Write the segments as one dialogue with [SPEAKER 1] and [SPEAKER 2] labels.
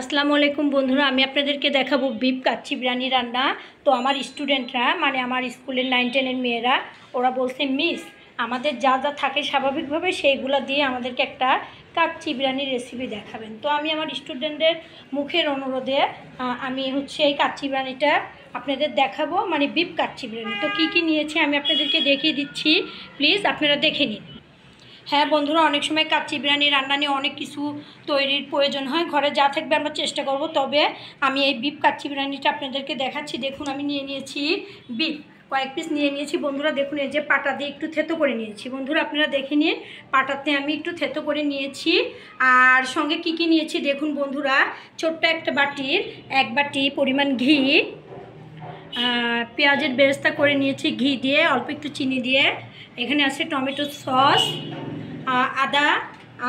[SPEAKER 1] আসসালামু আলাইকুম বন্ধুরা, আমি আপনাদেরকে দেখাবো বিফ কাচ্চি বিরিয়ানি রান্না। তো আমার স্টুডেন্টরা মানে আমার স্কুলের 9-10-এর মেয়েরা ওরা বলছে, মিস আমাদের যা যা থাকে স্বাভাবিকভাবে সেইগুলো দিয়ে আমাদেরকে একটা কাচ্চি বিরিয়ানির রেসিপি দেখাবেন। তো আমি আমার স্টুডেন্টদের মুখের অনুরোধে আমি এই কাচ্চি বিরিয়ানিটা আপনাদের দেখাবো, মানে বিফ কাচ্চি বিরিয়ানি। তো কী কী নিয়েছি আমি আপনাদেরকে দেখিয়ে দিচ্ছি, প্লিজ আপনারা দেখে নিন। হ্যাঁ বন্ধুরা, অনেক সময় কাচ্চি বিরিয়ানি রান্না নিয়ে অনেক কিছু তৈরির প্রয়োজন হয়, ঘরে যা থাকবে আমরা চেষ্টা করব। তবে আমি এই বিফ কাচ্চি বিরিয়ানিটা আপনাদেরকে দেখাচ্ছি। দেখুন, আমি নিয়ে নিয়েছি বিফ, কয়েক পিস নিয়ে নিয়েছি বন্ধুরা। দেখুন, এই যে পাটা দিয়ে একটু থেতো করে নিয়েছি বন্ধুরা, আপনারা দেখে নিন। পাটাতে আমি একটু থেতো করে নিয়েছি। আর সঙ্গে কি কি নিয়েছি দেখুন বন্ধুরা, ছোট্ট একটা বাটির 1 বাটি পরিমাণ ঘি, পেঁয়াজের বেরেস্তা করে নিয়েছি ঘি দিয়ে, অল্প একটু চিনি দিয়ে। এখানে আছে টমেটো সস,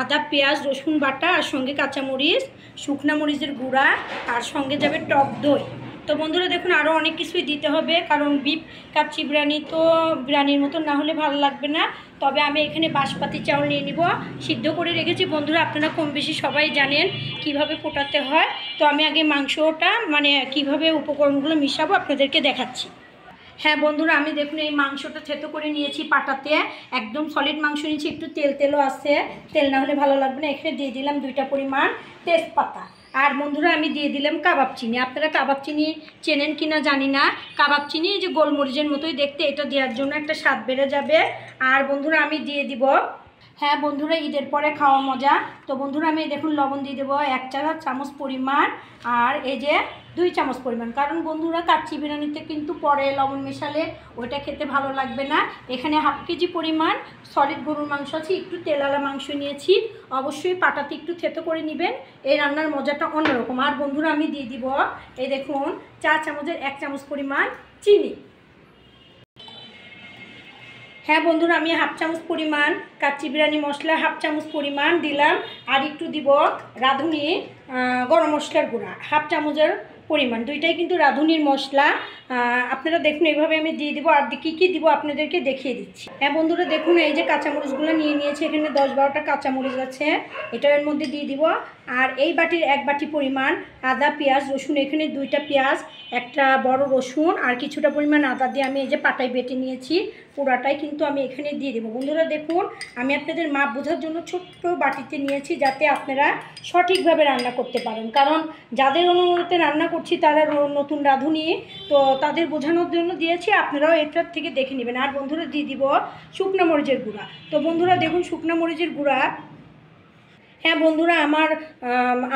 [SPEAKER 1] আদা পেঁয়াজ রসুন বাটা, আর সঙ্গে কাঁচামরিচ, শুকনা মরিচের গুঁড়া, আর সঙ্গে যাবে টক দই। তো বন্ধুরা দেখুন, আরও অনেক কিছুই দিতে হবে, কারণ বিফ কাচ্চি বিরিয়ানি তো বিরিয়ানির মতো না হলে ভালো লাগবে না। তবে আমি এখানে বাসমতি চাউল নিয়ে নিব, সিদ্ধ করে রেখেছি বন্ধুরা। আপনারা কম বেশি সবাই জানেন কিভাবে ফোটাতে হয়। তো আমি আগে মাংসটা মানে কিভাবে উপকরণগুলো মিশাবো আপনাদেরকে দেখাচ্ছি। হ্যাঁ বন্ধুরা, আমি দেখুন এই মাংসটা থেতো করে নিয়েছি পাটাতে, একদম সলিড মাংস নিয়েছি। একটু তেলও আছে, তেল না হলে ভালো লাগবে না। এখানে দিয়ে দিলাম 2টা পরিমাণ তেজপাতা। আর বন্ধুরা আমি দিয়ে দিলাম কাবাব চিনি। আপনারা কাবাব চিনি চেনেন কিনা জানি না। কাবাব চিনি যে গোলমরিচের মতোই দেখতে, এটা দেওয়ার জন্য একটা স্বাদ বেড়ে যাবে। আর বন্ধুরা আমি দিয়ে দিব, হ্যাঁ বন্ধুরা ঈদের পরে খাওয়া মজা। তো বন্ধুরা আমি দেখুন লবণ দিয়ে দেবো 1 চা চামচ পরিমাণ, আর এই যে 2 চামচ পরিমাণ। কারণ বন্ধুরা কাচ্চি বিরিয়ানিতে কিন্তু পরে লবণ মেশালে ওইটা খেতে ভালো লাগবে না। এখানে হাফ কেজি পরিমাণ সলিড গরুর মাংস আছে, একটু তেলালা মাংস নিয়েছি। অবশ্যই পাটাতে একটু থেতো করে নেবেন, এই রান্নার মজাটা অন্যরকম। আর বন্ধুরা আমি দিয়ে দিব এই দেখুন চা চামচের 1 চামচ পরিমাণ চিনি। হ্যাঁ বন্ধুরা, আমি হাফ চামচ পরিমাণ কাচ্চি বিরিয়ানি মশলা হাফ চামচ পরিমাণ দিলাম। আর একটু দিব রাঁধুনি গরম মশলার গুঁড়া হাফ চামচের পরিমাণ। দুইটাই কিন্তু রাঁধুনির মশলা। আপনারা দেখুন এইভাবে আমি দিয়ে দিব। আর কী কী দিব আপনাদেরকে দেখিয়ে দিচ্ছি। হ্যাঁ বন্ধুরা দেখুন, এই যে কাঁচামরিচগুলো নিয়ে নিয়েছি, এখানে 10-12টা কাঁচামরিচ আছে, এটা এর মধ্যে দিয়ে দিব। আর এই বাটির 1 বাটি পরিমাণ আদা পেঁয়াজ রসুন, এখানে 2টা পেঁয়াজ, একটা বড় রসুন আর কিছুটা পরিমাণ আদা দিয়ে আমি এই যে পাটায় বেটে নিয়েছি, পুরাটাই কিন্তু আমি এখানে দিয়ে দেবো। বন্ধুরা দেখুন, আমি আপনাদের মাপ বোঝার জন্য ছোট্ট বাটিতে নিয়েছি, যাতে আপনারা সঠিকভাবে রান্না করতে পারেন। কারণ যাদের অনুমতিতে রান্না করছি তারা নতুন রাঁধুনি, তো তাদের বোঝানোর জন্য দিয়েছি, আপনারাও এটার থেকে দেখে নেবেন। আর বন্ধুরা দিয়ে দিব শুকনো মরিচের গুঁড়া। তো বন্ধুরা দেখুন শুকনো মরিচের গুঁড়া, হ্যাঁ বন্ধুরা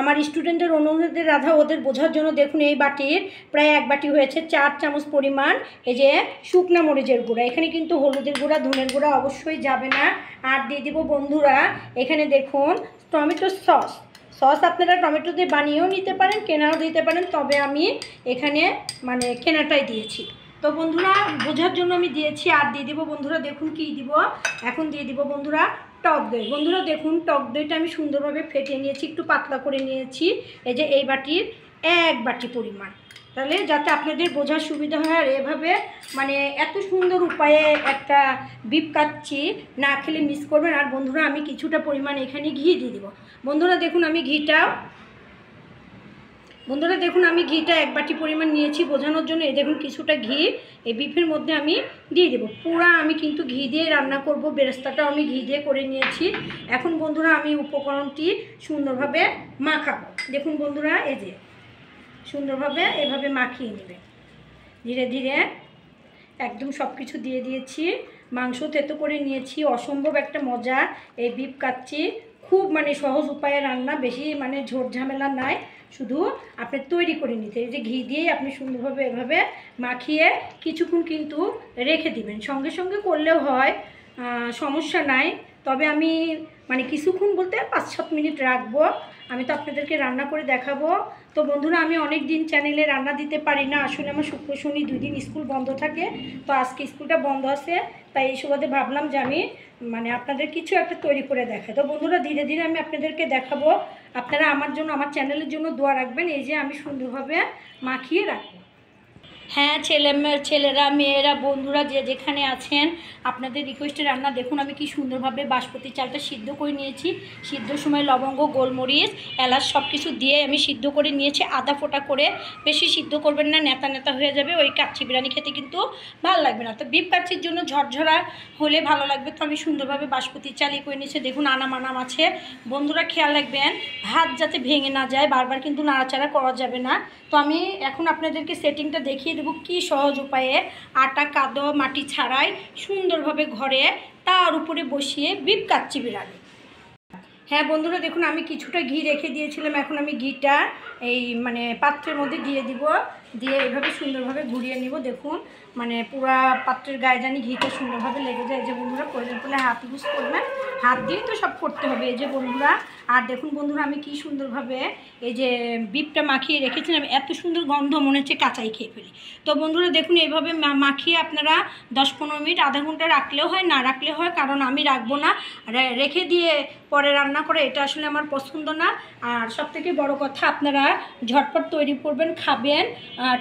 [SPEAKER 1] আমার স্টুডেন্টের অনুরোধে রাধা ওদের বোঝার জন্য দেখুন এই বাটির প্রায় 1 বাটি হয়েছে 4 চামচ পরিমাণ এই যে শুকনা মরিচের গুঁড়া। এখানে কিন্তু হলুদের গুঁড়া ধনের গুঁড়া অবশ্যই যাবে না। আর দিয়ে দিব বন্ধুরা এখানে দেখুন টমেটো সস আপনারা টমেটো দিয়ে বানিয়েও নিতে পারেন, কেনাও দিতে পারেন, তবে আমি এখানে মানে কেনাটাই দিয়েছি। তো বন্ধুরা বোঝার জন্য আমি দিয়েছি। আর দিয়ে দিব বন্ধুরা দেখুন কি দিব, এখন দিয়ে দিব বন্ধুরা টক দই। বন্ধুরা দেখুন টক দইটা আমি সুন্দরভাবে ফেটিয়ে নিয়েছি, একটু পাতলা করে নিয়েছি, এই যে এই বাটির 1 বাটি পরিমাণ, তাহলে যাতে আপনাদের বোঝার সুবিধা হয়। আর এভাবে মানে এত সুন্দর উপায়ে একটা বিফ কাচ্চি না খেলে মিস করবেন। আর বন্ধুরা আমি কিছুটা পরিমাণ এখানে ঘি দিয়ে দিব। বন্ধুরা দেখুন আমি ঘিটা 1 বাটি পরিমাণ নিয়েছি বোঝানোর জন্য। এই দেখুন কিছুটা ঘি এই বিফের মধ্যে আমি দিয়ে দেবো। পুরা আমি কিন্তু ঘি দিয়ে রান্না করব, বেরেস্তাটাও আমি ঘি দিয়ে করে নিয়েছি। এখন বন্ধুরা আমি উপকরণটি সুন্দরভাবে মাখাবো। দেখুন বন্ধুরা এই যে সুন্দরভাবে এভাবে মাখিয়ে নেবে ধীরে ধীরে, একদম সব কিছু দিয়ে দিয়েছি। মাংস থেতো করে নিয়েছি, অসম্ভব একটা মজা এই বিফ কাচ্চি। খুব মানে সহজ উপায়ে রান্না, বেশি মানে ঝোট ঝামেলা নাই, শুধু আপনি তৈরি করে নিতে এই যে ঘি দিয়েই আপনি সুন্দরভাবে এভাবে মাখিয়ে কিছুক্ষণ কিন্তু রেখে দিবেন। সঙ্গে সঙ্গে করলেও হয়, সমস্যা নাই। তবে আমি মানে কিছুক্ষণ বলতে 5-7 মিনিট রাখবো। আমি তো আপনাদেরকে রান্না করে দেখাবো। তো বন্ধুরা আমি অনেক দিন চ্যানেলে রান্না দিতে পারি না, আসলে আমার শুক্র শনি 2 দিন স্কুল বন্ধ থাকে। তো আজকে স্কুলটা বন্ধ আছে, তাই এই সুবাদে ভাবলাম যে আমি মানে আপনাদের কিছু একটা তৈরি করে দেখাই। তো বন্ধুরা ধীরে ধীরে আমি আপনাদেরকে দেখাবো। আপনারা আমার জন্য আমার চ্যানেলের জন্য দোয়া রাখবেন। এই যে আমি সুন্দরভাবে মাখিয়ে রাখবো। হ্যাঁ, ছেলেরা মেয়েরা বন্ধুরা যে যেখানে আছেন, আপনাদের রিকোয়েস্টে রান্না দেখুন আমি কি সুন্দরভাবে বাসমতি চালটা সিদ্ধ করে নিয়েছি। সিদ্ধর সময় লবঙ্গ, গোলমরিচ, এলাচ সব কিছু দিয়ে আমি সিদ্ধ করে নিয়েছি, আদা ফোটা করে। বেশি সিদ্ধ করবেন না, নেতা নেতা হয়ে যাবে, ওই কাচ্চি বিরিয়ানি খেতে কিন্তু ভালো লাগবে না। তো বিফ কাচ্চির জন্য ঝরঝরা হলে ভালো লাগবে। তো আমি সুন্দরভাবে বাসমতি চালই করে নিয়েছি। দেখুন আনাম আছে বন্ধুরা, খেয়াল রাখবেন হাত যাতে ভেঙে না যায়, বারবার কিন্তু নাড়াচাড়া করা যাবে না। তো আমি এখন আপনাদেরকে সেটিংটা দেখিয়ে দেবো কি সহজ উপায়ে আটা কাদো মাটি ছাড়াই সুন্দরভাবে ঘরে তার উপরে বসিয়ে বিফ কাচ্চি বিরিয়ানি। হ্যাঁ বন্ধুরা, দেখুন আমি কিছুটা ঘি রেখে দিয়েছিলাম, এখন আমি ঘিটা এই মানে পাত্রের মধ্যে দিয়ে দিব, দিয়ে এইভাবে সুন্দরভাবে ঘুরিয়ে নিব। দেখুন মানে পুরা পাত্রের গায়ে জানি ঘিটা সুন্দরভাবে লেগে যায়। এই যে বন্ধুরা, প্রয়োজন পড়লে হাত ইউজ করবেন, হাত দিয়ে তো সব করতে হবে। এই যে বন্ধুরা, আর দেখুন বন্ধুরা আমি কি সুন্দরভাবে এই যে বিফটা মাখিয়ে রেখেছিলাম, এত সুন্দর গন্ধ মনে হচ্ছে কাঁচাই খেয়ে ফেলি। তো বন্ধুরা দেখুন এইভাবে মাখিয়ে আপনারা 10-15 মিনিট আধা ঘন্টা রাখলেও হয়, না রাখলে হয়, কারণ আমি রাখবো না, রেখে দিয়ে পরে রান্না করে এটা আসলে আমার পছন্দ না। আর সবথেকে বড় কথা, আপনারা ঝটপট তৈরি করবেন, খাবেন,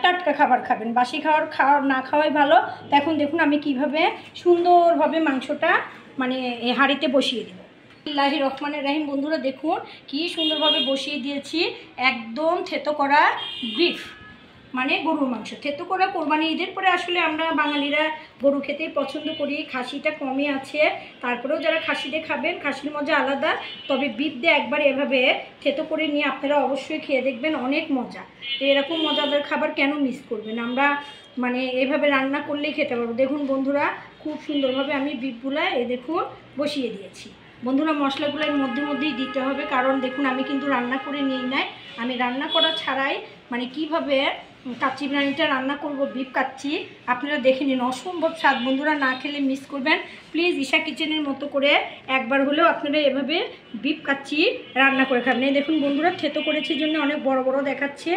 [SPEAKER 1] টাটকা খাবার খাবেন, বাসি খাওয়ার না খাওয়াই ভালো। এখন দেখুন আমি কিভাবে সুন্দরভাবে মাংসটা মানে হাঁড়িতে বসিয়ে দেবো। বিসমিল্লাহির রহমানির রহিম। বন্ধুরা দেখুন কি সুন্দরভাবে বসিয়ে দিয়েছি, একদম থেতো করা বিফ মানে গরুর মাংস। থেতো করা কোরবানি ঈদের পরে আসলে আমরা বাঙালিরা গরু খেতেই পছন্দ করি, খাসিটা কমই আছে, তারপরেও যারা খাসি দিয়ে খাবেন খাসির মজা আলাদা। তবে বিফ দিয়ে একবার এভাবে থেতো করে নিয়ে আপনারা অবশ্যই খেয়ে দেখবেন, অনেক মজা। তো এরকম মজাদার খাবার কেন মিস করবেন, আমরা মানে এভাবে রান্না করলেই খেতে পারবো। দেখুন বন্ধুরা খুব সুন্দরভাবে আমি বিফগুলা দেখুন বসিয়ে দিয়েছি। বন্ধুরা মশলাগুলো এর মধ্যেই দিতে হবে, কারণ দেখুন আমি কিন্তু রান্না করে নিই নাই, আমি রান্না করা ছাড়াই মানে কিভাবে কাচ্চি বিরিয়ানিটা রান্না করব, বিফ কাচ্চি আপনারা দেখে নিন, অসম্ভব স্বাদ। বন্ধুরা না খেলে মিস করবেন। প্লিজ ঈশা কিচেনের মতো করে একবার হলেও আপনারা এভাবে বিফ কাচ্চি রান্না করে খাবেন। এই দেখুন বন্ধুরা থেতো করেছি জন্য অনেক বড় বড় দেখাচ্ছে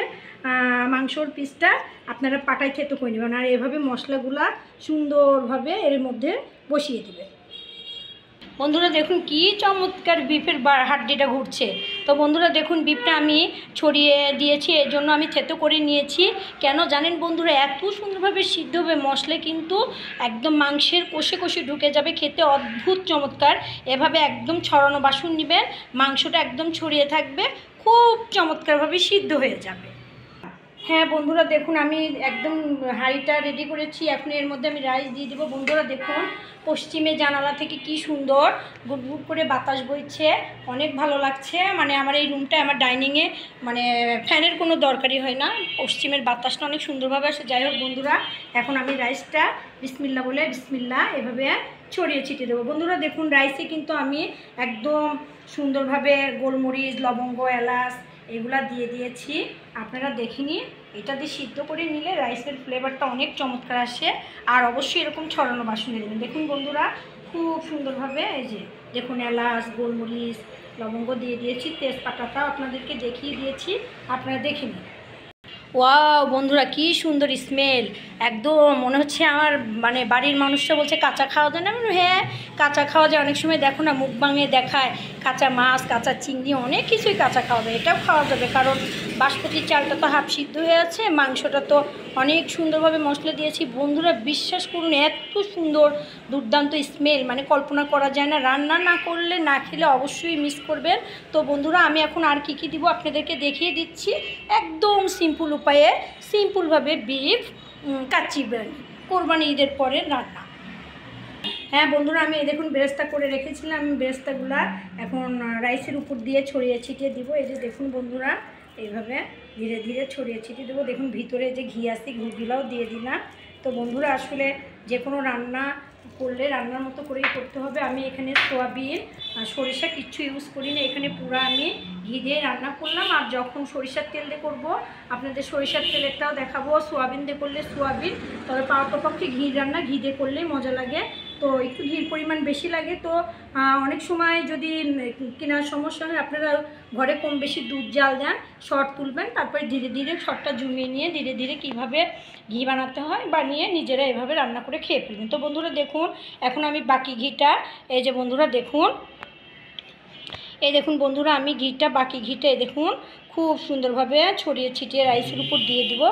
[SPEAKER 1] মাংসর পিসটা, আপনারা পাটায় থেতো করে নেবেন, আর এভাবে মশলাগুলা সুন্দরভাবে এর মধ্যে বসিয়ে দেবেন। বন্ধুরা দেখুন কি চমৎকার বিফের হাড্ডিটা ঘুরছে। তো বন্ধুরা দেখুন বিফটা আমি ছড়িয়ে দিয়েছি, এর জন্য আমি থেতো করে নিয়েছি। কেন জানেন বন্ধুরা, এত সুন্দরভাবে সিদ্ধ হবে, মশলা কিন্তু একদম মাংসের কষে কষে ঢুকে যাবে, খেতে অদ্ভুত চমৎকার। এভাবে একদম ছড়ানো বাসন নেবেন, মাংসটা একদম ছড়িয়ে থাকবে, খুব চমৎকারভাবে সিদ্ধ হয়ে যাবে। হ্যাঁ বন্ধুরা দেখুন আমি একদম হাঁড়িটা রেডি করেছি, এখন এর মধ্যে আমি রাইস দিয়ে দেবো। বন্ধুরা দেখুন পশ্চিমে জানালা থেকে কি সুন্দর গুড়গুড় করে বাতাস বইছে, অনেক ভালো লাগছে। মানে আমার এই রুমটা আমার ডাইনিংয়ে মানে ফ্যানের কোনো দরকারই হয় না, পশ্চিমের বাতাসটা অনেক সুন্দরভাবে আসে। যাই হোক বন্ধুরা, এখন আমি রাইসটা বিসমিল্লা বলে বিসমিল্লা এভাবে ছড়িয়ে ছিটিয়ে দেবো। বন্ধুরা দেখুন রাইসে কিন্তু আমি একদম সুন্দরভাবে গোলমরিচ, লবঙ্গ, এলাচ এগুলা দিয়ে দিয়েছি, আপনারা দেখে নিন। এটা দিয়ে সিদ্ধ করে নিলে রাইসের ফ্লেভারটা অনেক চমৎকার আসে। আর অবশ্যই এরকম ছড়ানো বাসনে দেবেন। দেখুন বন্ধুরা খুব সুন্দরভাবে এই যে দেখুন এলাচ, গোলমরিচ, লবঙ্গ দিয়ে দিয়েছি, তেজপাতাটাও আপনাদেরকে দেখিয়ে দিয়েছি, আপনারা দেখে নিন। ওয়াও বন্ধুরা কি সুন্দর স্মেল, একদম মনে হচ্ছে আমার মানে বাড়ির মানুষরা বলছে কাঁচা খাওয়া যায় না। হ্যাঁ কাঁচা খাওয়া যায়, অনেক সময় দেখো না মুখবাঙে দেখায় কাঁচা মাছ, কাঁচা চিংড়ি, অনেক কিছুই কাঁচা খাওয়া যায়, এটাও খাওয়া যাবে, কারণ বাসমতি চালটা তো হাফ সিদ্ধ হয়ে আছে, মাংসটা তো অনেক সুন্দরভাবে মশলা দিয়েছি। বন্ধুরা বিশ্বাস করুন এত সুন্দর দুর্দান্ত স্মেল মানে কল্পনা করা যায় না, রান্না না করলে না খেলে অবশ্যই মিস করবেন। তো বন্ধুরা আমি এখন আর কি দিব আপনাদেরকে দেখিয়ে দিচ্ছি, একদম সিম্পল উপায়ে সিম্পলভাবে বিফ কাচ্চি বিরিয়ানি কোরবানি ঈদের পরে রান্না। হ্যাঁ বন্ধুরা আমি দেখুন বেরেস্তা করে রেখেছিলাম, আমি বেরেস্তাগুলা এখন রাইসের উপর দিয়ে ছড়িয়ে ছিটিয়ে দিব। এই যে দেখুন বন্ধুরা এইভাবে ধীরে ধীরে ছড়িয়ে ছিটিয়ে দেবো। দেখুন ভিতরে যে ঘি আছে ঘিগুলাও দিয়ে দিলাম। তো বন্ধুরা আসলে যে কোনো রান্না করলে রান্নার মতো করেই করতে হবে। আমি এখানে সোয়াবিন সরিষা কিচ্ছু ইউজ করি না, এখানে পুরো আমি ঘি দিয়ে রান্না করলাম। আর যখন সরিষার তেল দিয়ে করবো আপনাদের সরিষার তেলেরটাও দেখাবো, সোয়াবিন দিয়ে করলে সোয়াবিন, তবে পাওয়াপক্ষে ঘি রান্না ঘি দিয়ে করলেই মজা লাগে। তো একটু ঘির পরিমাণ বেশি লাগে। তো অনেক সময় যদি কেনার সমস্যা হয় আপনারা ঘরে কম বেশি দুধ জাল দেন, শর্ট তুলবেন, তারপরে ধীরে ধীরে শর্টটা জমিয়ে নিয়ে ধীরে ধীরে কীভাবে ঘি বানাতে হয় বানিয়ে নিজেরা এভাবে রান্না করে খেয়ে ফেলবেন। তো বন্ধুরা দেখুন এখন আমি বাকি ঘিটা এই যে বন্ধুরা দেখুন, এই দেখুন বন্ধুরা আমি ঘিটা বাকি ঘিটা দেখুন খুব সুন্দরভাবে ছড়িয়ে ছিটিয়ে রাইসের উপর দিয়ে দিব।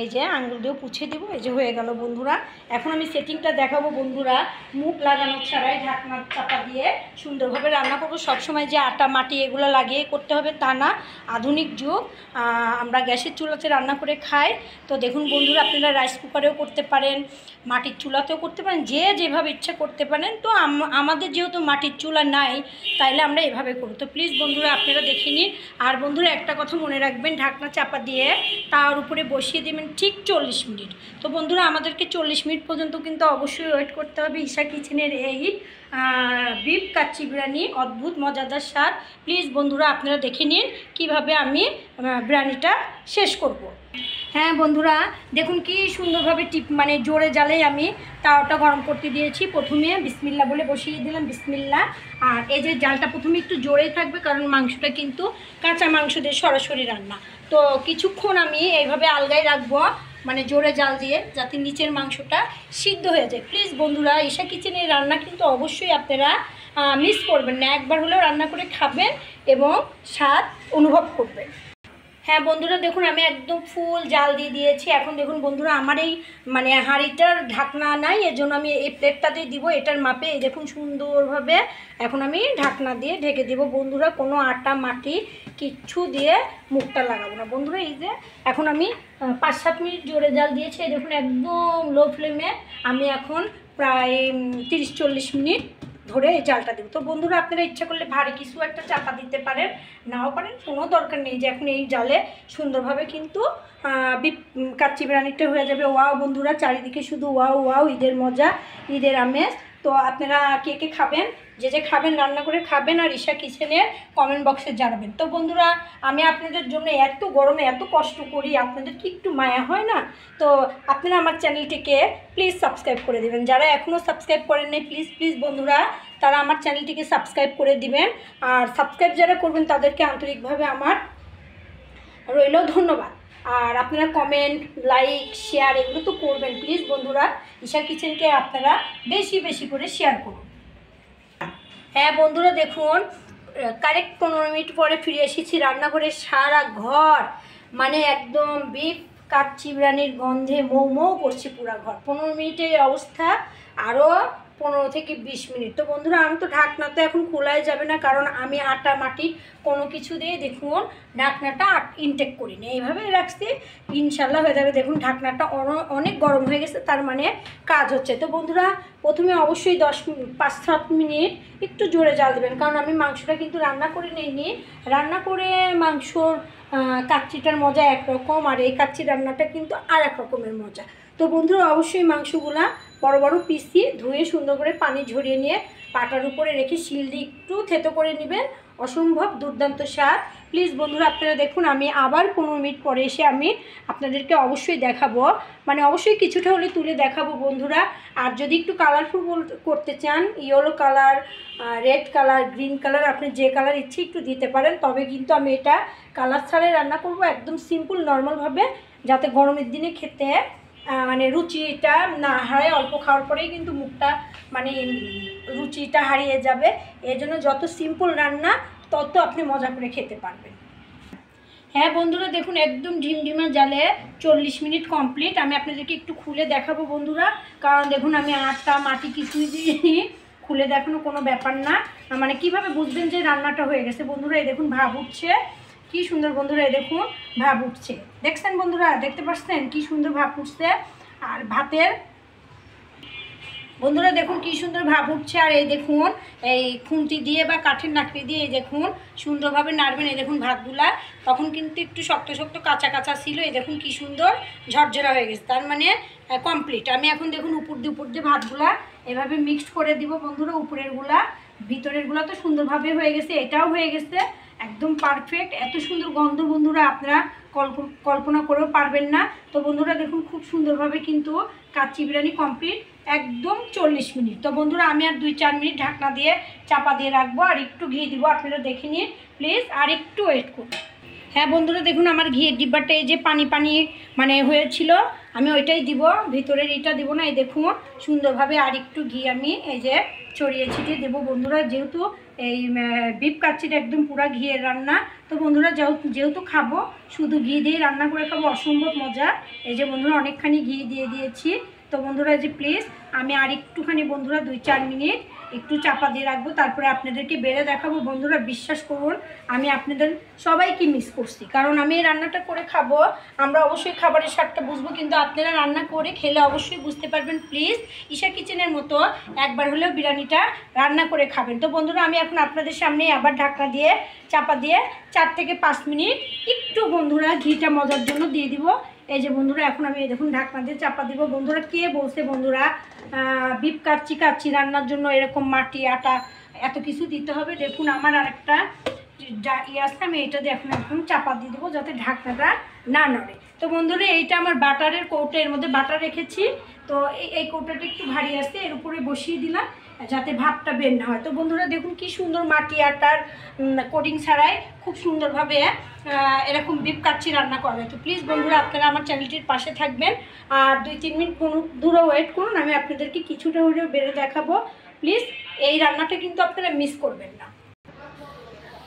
[SPEAKER 1] এই যে আঙুল দিয়েও পুছে দিব। এই যে হয়ে গেল বন্ধুরা। এখন আমি সেটিংটা দেখাবো বন্ধুরা, মুখ লাগানো ছাড়াই ঢাকনা চাপা দিয়ে সুন্দরভাবে রান্না করবো। সবসময় যে আটা মাটি এগুলো লাগিয়ে করতে হবে তা না, আধুনিক যুগ, আমরা গ্যাসের চুলাতে রান্না করে খাই। তো দেখুন বন্ধুরা, আপনারা রাইস কুকারেও করতে পারেন, মাটির চুলাতেও করতে পারেন, যে যেভাবে ইচ্ছা করতে পারেন। তো আমাদের যেহেতু মাটির চুলা নাই, তাইলে আমরা এভাবে করব। তো প্লিজ বন্ধুরা আপনারা দেখে নিন। আর বন্ধুরা একটা কথা মনে রাখবেন, ঢাকনা চাপা দিয়ে তার উপরে বসিয়ে দেবেন ঠিক 40 মিনিট। তো বন্ধুরা আমাদেরকে 40 মিনিট পর্যন্ত কিন্তু অবশ্যই ওয়েট করতে হবে। ঈশা কিচেনের এই বিফ কাচ্চি বিরিয়ানি অদ্ভুত মজাদার স্বাদ। প্লিজ বন্ধুরা আপনারা দেখে নিন কিভাবে আমি বিরিয়ানিটা শেষ করব। হ্যাঁ বন্ধুরা দেখুন কি সুন্দরভাবে মানে জোরে জালে আমি তাওয়াটা গরম করতে দিয়েছি। প্রথমে বিসমিল্লা বলে বসিয়ে দিলাম, বিসমিল্লা। আর এই যে জালটা প্রথমে একটু জোরেই থাকবে, কারণ মাংসটা কিন্তু কাঁচা মাংস দিয়ে সরাসরি রান্না। তো কিছুক্ষণ আমি এইভাবে আলগায় রাখবো, মানে জোরে জাল দিয়ে, যাতে নিচের মাংসটা সিদ্ধ হয়ে যায়। প্লিজ বন্ধুরা ঈশা কিচেনের রান্না কিন্তু অবশ্যই আপনারা মিস করবেন না, একবার হলেও রান্না করে খাবেন এবং স্বাদ অনুভব করবেন। হ্যাঁ বন্ধুরা দেখুন আমি একদম ফুল জাল দিয়ে দিয়েছি। এখন দেখুন বন্ধুরা আমার এই মানে হাঁড়িটার ঢাকনা নাই, এজন্য আমি এই প্লেটটাতেই দিব, এটার মাপে। এই দেখুন সুন্দরভাবে এখন আমি ঢাকনা দিয়ে ঢেকে দেব বন্ধুরা। কোনো আটা মাটি কিচ্ছু দিয়ে মুখটা লাগাবো না বন্ধুরা। এই যে এখন আমি 5-7 মিনিট জোরে জাল দিয়েছি। এই দেখুন একদম লো ফ্লেমে আমি এখন প্রায় 30-40 মিনিট ধরে এই জালটা দেবো। তো বন্ধুরা আপনারা ইচ্ছা করলে ভারী কিছু একটা চাপা দিতে পারেন, নাও পারেন, কোনো দরকার নেই। যে এখন এই জালে সুন্দরভাবে কিন্তু বিফ কাচ্চি বিরিয়ানিটা হয়ে যাবে। ওয়াও বন্ধুরা, চারিদিকে শুধু ওয়াও ওয়াও, ঈদের মজা, ঈদের আমেজ। তো আপনারা কে কে খাবেন, যে খাবেন রান্না করে খাবেন, আর ঈশা কিচেনের কমেন্ট বক্সে জানাবেন। তো বন্ধুরা আমি আপনাদের জন্য এত গরমে এত কষ্ট করি, আপনাদের কি একটু মায়া হয় না? তো আপনারা আমার চ্যানেলটিকে প্লিজ সাবস্ক্রাইব করে দেবেন। যারা এখনও সাবস্ক্রাইব করেন নাই প্লিজ প্লিজ বন্ধুরা তারা আমার চ্যানেলটিকে সাবস্ক্রাইব করে দিবেন। আর সাবস্ক্রাইব যারা করবেন তাদেরকে আন্তরিকভাবে আমার রইল ধন্যবাদ। আর আপনারা কমেন্ট, লাইক, শেয়ার এগুলো তো করবেন প্লিজ বন্ধুরা। ঈশা কিচেনকে আপনারা বেশি বেশি করে শেয়ার করুন। হ্যাঁ বন্ধুরা দেখুন কারেক্ট 15 মিনিট পরে ফিরে এসেছি রান্নাঘরে। সারা ঘর মানে একদম বিফ কাচ্চি বিরিয়ানির গন্ধে মৌ মৌ করছে পুরা ঘর। 15 মিনিটের অবস্থা, আরও 15 থেকে 20 মিনিট। তো বন্ধুরা আমি তো ঢাকনা তো এখন খোলাই যাবে না, কারণ আমি আটা মাটি কোনো কিছু দিয়ে দেখুন ঢাকনাটা ইনটেক করিনি, এইভাবে রাখছি, ইনশাল্লাহ হয়ে যাবে। দেখুন ঢাকনাটা অনেক গরম হয়ে গেছে, তার মানে কাজ হচ্ছে। তো বন্ধুরা প্রথমে অবশ্যই 5-7 মিনিট একটু জোরে জাল দেবেন, কারণ আমি মাংসটা কিন্তু রান্না করে নিইনি। রান্না করে মাংসর কাচ্চিটার মজা একরকম, আর এই কাচ্চি রান্নাটা কিন্তু আর এক রকমের মজা। তো বন্ধুরা অবশ্যই মাংসগুলা বড় বড় পিসি ধুয়ে সুন্দর করে পানি ঝরিয়ে নিয়ে পাটার উপরে রেখে শিল দিয়ে একটু থেতো করে নেবেন। অসম্ভব দুর্দান্ত স্বাদ। প্লিজ বন্ধুরা আপনারা দেখুন আমি আবার 15 মিনিট পরে এসে আমি আপনাদেরকে অবশ্যই দেখাবো, মানে অবশ্যই কিছুটা হলে তুলে দেখাবো বন্ধুরা। আর যদি একটু কালারফুল করতে চান, yellow colour, red colour, green colour, আপনি যে কালার ইচ্ছে একটু দিতে পারেন। তবে কিন্তু আমি এটা কালার ছাড়াই রান্না করব, একদম সিম্পল নর্মালভাবে, যাতে গরমের দিনে খেতে মানে রুচিটা না হারায়। অল্প খাওয়ার পরেই কিন্তু মুখটা মানে রুচিটা হারিয়ে যাবে। এর জন্য যত সিম্পল রান্না তত আপনি মজা করে খেতে পারবেন। হ্যাঁ বন্ধুরা দেখুন একদম ঢিমঢিমা জালে 40 মিনিট কমপ্লিট। আমি আপনাদেরকে একটু খুলে দেখাবো বন্ধুরা, কারণ দেখুন আমি আটা মাটি কিছুই দিইনি, খুলে দেখানো কোনো ব্যাপার না। মানে কিভাবে বুঝবেন যে রান্নাটা হয়ে গেছে বন্ধুরা? এই দেখুন ভাব উঠছে, কি সুন্দর বন্ধুরা, এই দেখুন ভাব উঠছে, দেখছেন বন্ধুরা, দেখতে পাচ্ছেন কি সুন্দর ভাব উঠছে। আর ভাতের বন্ধুরা দেখুন কি সুন্দর ভাব উঠছে। আর এই দেখুন এই খুন্তি দিয়ে বা কাঠের নাকড়ি দিয়ে এই দেখুন সুন্দরভাবে নাড়বেন। এই দেখুন ভাতগুলা তখন কিন্তু একটু শক্ত শক্ত কাঁচা কাঁচা ছিল, এই দেখুন কি সুন্দর ঝরঝরা হয়ে গেছে, তার মানে কমপ্লিট। আমি এখন দেখুন উপর দিয়ে ভাতগুলা এভাবে মিক্সড করে দিব বন্ধুরা। উপরের গুলা ভিতরের গুলা তো সুন্দরভাবে হয়ে গেছে, এটাও হয়ে গেছে একদম পারফেক্ট। এত সুন্দর গন্ধ বন্ধুরা আপনারা কল্পনা করেও পারবেন না। তো বন্ধুরা দেখুন খুব সুন্দরভাবে কিন্তু কাচ্চি বিরিয়ানি কমপ্লিট একদম 40 মিনিট। তো বন্ধুরা আমি আর 2-4 মিনিট ঢাকনা দিয়ে চাপা দিয়ে রাখবো, আর একটু ঘি দিব, আপনারা দেখে নিন প্লিজ, আর একটু ওয়েট করুন। হ্যাঁ বন্ধুরা দেখুন আমার ঘিয়ের ডিব্বাটা এই যে পানি পানি মানে হয়েছিল, আমি ওইটাই দিব, ভিতরের এটা দিব না। এই দেখুন সুন্দরভাবে আর একটু ঘি আমি এই যে ছড়িয়ে ছিটিয়ে দেবো বন্ধুরা। যেহেতু এই বিফ কাচ্চিটা একদম পুরা ঘিয়ের রান্না, তো বন্ধুরা যেহেতু খাবো শুধু ঘি দিয়ে রান্না করে খাবো, অসম্ভব মজা। এই যে বন্ধুরা অনেকখানি ঘি দিয়ে দিয়েছি। তো বন্ধুরা যে প্লিজ আমি আর একটুখানি বন্ধুরা 2-4 মিনিট একটু চাপা দিয়ে রাখবো, তারপরে আপনাদেরকে বেড়ে দেখাবো। বন্ধুরা বিশ্বাস করুন আমি আপনাদের সবাইকে মিস করছি, কারণ আমি এই রান্নাটা করে খাবো, আমরা অবশ্যই খাবারের স্বাদটা বুঝবো, কিন্তু আপনারা রান্না করে খেলে অবশ্যই বুঝতে পারবেন। প্লিজ ঈশা কিচেনের মতো একবার হলেও বিরিয়ানিটা রান্না করে খাবেন। তো বন্ধুরা আমি এখন আপনাদের সামনে আবার ঢাকনা দিয়ে চাপা দিয়ে 4 থেকে 5 মিনিট একটু বন্ধুরা ঘিটা মজার জন্য দিয়ে দিব। এই যে বন্ধুরা এখন আমি দেখুন ঢাকনা দিয়ে চাপা দিব। বন্ধুরা কে বলছে বন্ধুরা বিফ কাচ্চি রান্নার জন্য এরকম মাটি আটা এত কিছু দিতে হবে? দেখুন আমার আরেকটা ইয়ে আসছে, আমি এটা দিয়ে এখন চাপা দিয়ে দেবো যাতে ঢাকনাটা না নড়ে। তো বন্ধুরা এইটা আমার বাটারের কৌটো, এর মধ্যে বাটার রেখেছি, তো এই কৌটাটা একটু ভারী আসছে, এর উপরে বসিয়ে দিলাম যাতে ভাপটা বের না হয়। তো বন্ধুরা দেখুন কি সুন্দর মাটি আটার কোটিং ছাড়াই খুব সুন্দরভাবে এরকম বিফ কাচ্চি রান্না করে। তো প্লিজ বন্ধুরা আপনারা আমার চ্যানেলটির পাশে থাকবেন আর 2-3 মিনিট দূরে ওয়েট করুন, আমি আপনাদেরকে কিছুটা হলেও বেড়ে দেখাবো। প্লিজ এই রান্নাটা কিন্তু আপনারা মিস করবেন না।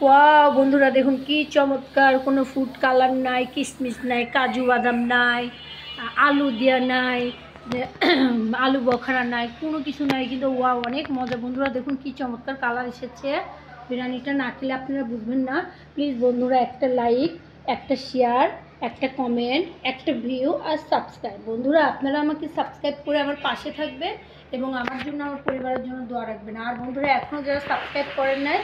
[SPEAKER 1] ওয়াও বন্ধুরা দেখুন কি চমৎকার, কোনো ফুড কালার নাই, কিশমিশ নাই, কাজু বাদাম নাই, আলু দেওয়া নাই, আলু বখারা নাই, কোনো কিছু নাই, কিন্তু ওয়াও অনেক মজা। বন্ধুরা দেখুন কি চমৎকার কালার এসেছে। বিরিয়ানিটা না খেলে আপনারা বুঝবেন না। প্লিজ বন্ধুরা একটা লাইক, একটা শেয়ার, একটা কমেন্ট, একটা ভিউ আর সাবস্ক্রাইব। বন্ধুরা আপনারা আমাকে সাবস্ক্রাইব করে আমার পাশে থাকবেন এবং আমার জন্য আমার পরিবারের জন্য দোয়া রাখবেন। আর বন্ধুরা এখনও যারা সাবস্ক্রাইব করেন নাই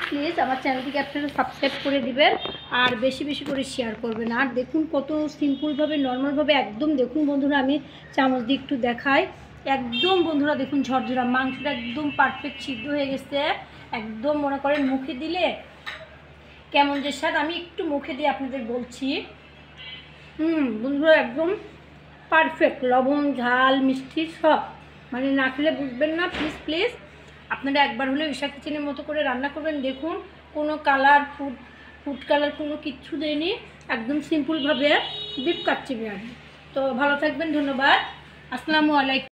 [SPEAKER 1] প্লিজ আমার চ্যানেলটিকে আপনারা সাবস্ক্রাইব করে দিবেন আর বেশি বেশি করে শেয়ার করবেন। আর দেখুন কত সিম্পলভাবে নর্মালভাবে একদম দেখুন বন্ধুরা আমি চামচ দিয়ে একটু দেখাই, একদম বন্ধুরা দেখুন ঝরঝরা মাংসটা একদম পারফেক্ট সিদ্ধ হয়ে গেছে। একদম মনে করেন মুখে দিলে কেমন যে স্বাদ, আমি একটু মুখে দিয়ে আপনাদের বলছি। বন্ধুরা একদম পারফেক্ট, লবণ ঝাল মিষ্টি সব, মানে না খেলে বুঝবেন না। প্লিজ আপনারা একবার হলেও ঈশা কিচেনের মতো করে রান্না করবেন। দেখুন কোনো কালার ফুড কালার কোনো কিচ্ছু দেয়নি, একদম সিম্পলভাবে বিফ কাচ্চি বিরিয়ানি। তো ভালো থাকবেন, ধন্যবাদ, আসসালামু আলাইকুম।